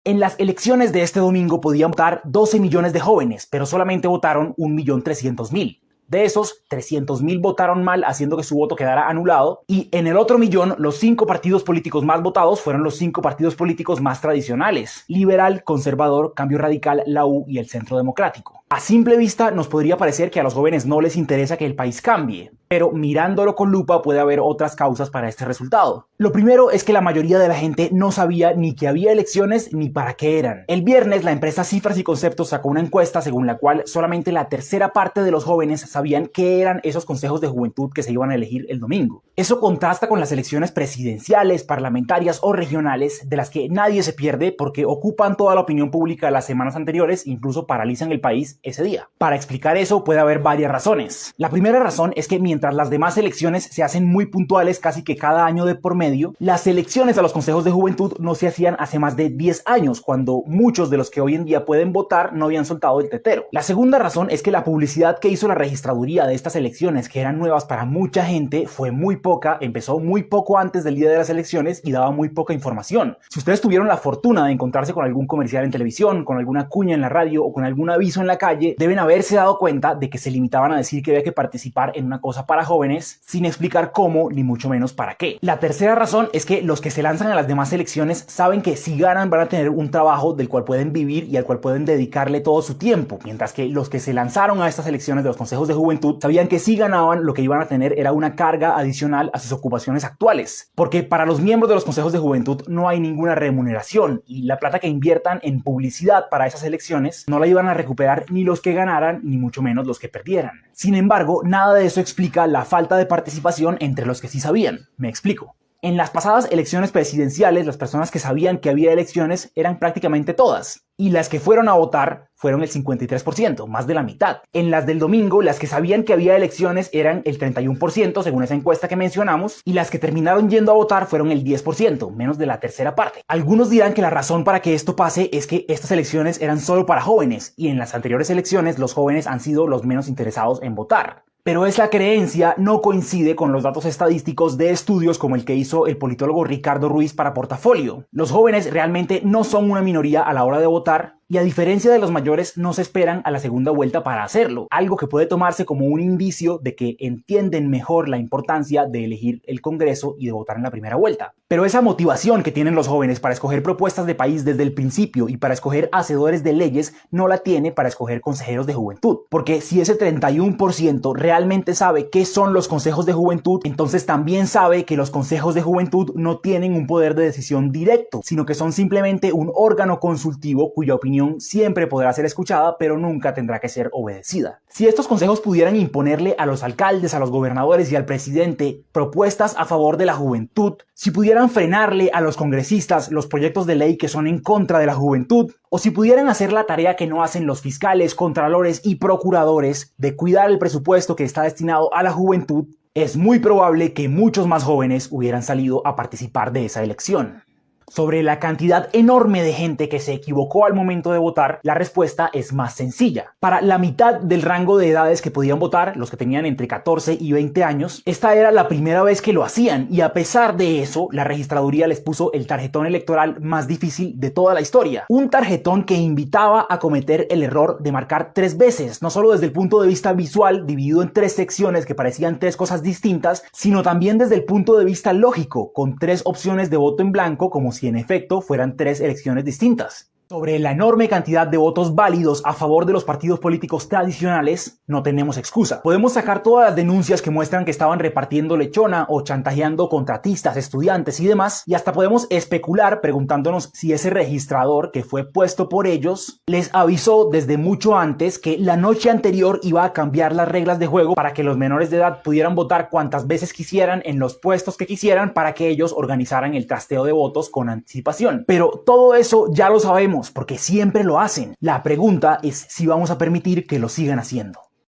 En las elecciones de este domingo podían votar 12 millones de jóvenes, pero solamente votaron 1.300.000. De esos, 300.000 votaron mal, haciendo que su voto quedara anulado. Y en el otro millón, los 5 partidos políticos más votados fueron los 5 partidos políticos más tradicionales: Liberal, Conservador, Cambio Radical, la U y el Centro Democrático. A simple vista nos podría parecer que a los jóvenes no les interesa que el país cambie, pero mirándolo con lupa puede haber otras causas para este resultado. Lo primero es que la mayoría de la gente no sabía ni que había elecciones ni para qué eran. El viernes la empresa Cifras y Conceptos sacó una encuesta según la cual solamente la tercera parte de los jóvenes sabían qué eran esos consejos de juventud que se iban a elegir el domingo. Eso contrasta con las elecciones presidenciales, parlamentarias o regionales, de las que nadie se pierde porque ocupan toda la opinión pública las semanas anteriores e incluso paralizan el país ese día. Para explicar eso puede haber varias razones. La primera razón es que mientras las demás elecciones se hacen muy puntuales casi que cada año de por medio, las elecciones a los consejos de juventud no se hacían hace más de 10 años, cuando muchos de los que hoy en día pueden votar no habían soltado el tetero. La segunda razón es que la publicidad que hizo la registraduría de estas elecciones, que eran nuevas para mucha gente, fue muy poca, empezó muy poco antes del día de las elecciones y daba muy poca información. Si ustedes tuvieron la fortuna de encontrarse con algún comercial en televisión, con alguna cuña en la radio o con algún aviso en la calle, deben haberse dado cuenta de que se limitaban a decir que había que participar en una cosa para jóvenes sin explicar cómo ni mucho menos para qué. La tercera razón es que los que se lanzan a las demás elecciones saben que si ganan van a tener un trabajo del cual pueden vivir y al cual pueden dedicarle todo su tiempo, mientras que los que se lanzaron a estas elecciones de los consejos de juventud sabían que si ganaban lo que iban a tener era una carga adicional a sus ocupaciones actuales, porque para los miembros de los consejos de juventud no hay ninguna remuneración y la plata que inviertan en publicidad para esas elecciones no la iban a recuperar ni los que ganaran ni mucho menos los que perdieran. Sin embargo, nada de eso explica la falta de participación entre los que sí sabían. Me explico. En las pasadas elecciones presidenciales, las personas que sabían que había elecciones eran prácticamente todas, y las que fueron a votar fueron el 53%, más de la mitad. En las del domingo, las que sabían que había elecciones eran el 31%, según esa encuesta que mencionamos, y las que terminaron yendo a votar fueron el 10%, menos de la tercera parte. Algunos dirán que la razón para que esto pase es que estas elecciones eran solo para jóvenes, y en las anteriores elecciones los jóvenes han sido los menos interesados en votar. Pero esa creencia no coincide con los datos estadísticos de estudios como el que hizo el politólogo Ricardo Ruiz para Portafolio. Los jóvenes realmente no son una minoría a la hora de votar, y a diferencia de los mayores no se esperan a la segunda vuelta para hacerlo, algo que puede tomarse como un indicio de que entienden mejor la importancia de elegir el Congreso y de votar en la primera vuelta. Pero esa motivación que tienen los jóvenes para escoger propuestas de país desde el principio y para escoger hacedores de leyes no la tiene para escoger consejeros de juventud, porque si ese 31% realmente sabe qué son los consejos de juventud, entonces también sabe que los consejos de juventud no tienen un poder de decisión directo, sino que son simplemente un órgano consultivo cuya opinión siempre podrá ser escuchada, pero nunca tendrá que ser obedecida. Si estos consejos pudieran imponerle a los alcaldes, a los gobernadores y al presidente propuestas a favor de la juventud, si pudieran frenarle a los congresistas los proyectos de ley que son en contra de la juventud, o si pudieran hacer la tarea que no hacen los fiscales, contralores y procuradores de cuidar el presupuesto que está destinado a la juventud, es muy probable que muchos más jóvenes hubieran salido a participar de esa elección. Sobre la cantidad enorme de gente que se equivocó al momento de votar, la respuesta es más sencilla. Para la mitad del rango de edades que podían votar, los que tenían entre 14 y 20 años, esta era la primera vez que lo hacían, y a pesar de eso, la registraduría les puso el tarjetón electoral más difícil de toda la historia. Un tarjetón que invitaba a cometer el error de marcar 3 veces, no solo desde el punto de vista visual, dividido en 3 secciones que parecían 3 cosas distintas, sino también desde el punto de vista lógico, con 3 opciones de voto en blanco, como si en efecto fueran 3 elecciones distintas. Sobre la enorme cantidad de votos válidos a favor de los partidos políticos tradicionales, no tenemos excusa. Podemos sacar todas las denuncias que muestran que estaban repartiendo lechona o chantajeando contratistas, estudiantes y demás, y hasta podemos especular preguntándonos si ese registrador que fue puesto por ellos les avisó desde mucho antes que la noche anterior iba a cambiar las reglas de juego para que los menores de edad pudieran votar cuantas veces quisieran en los puestos que quisieran para que ellos organizaran el trasteo de votos con anticipación. Pero todo eso ya lo sabemos, porque siempre lo hacen. La pregunta es si vamos a permitir que lo sigan haciendo.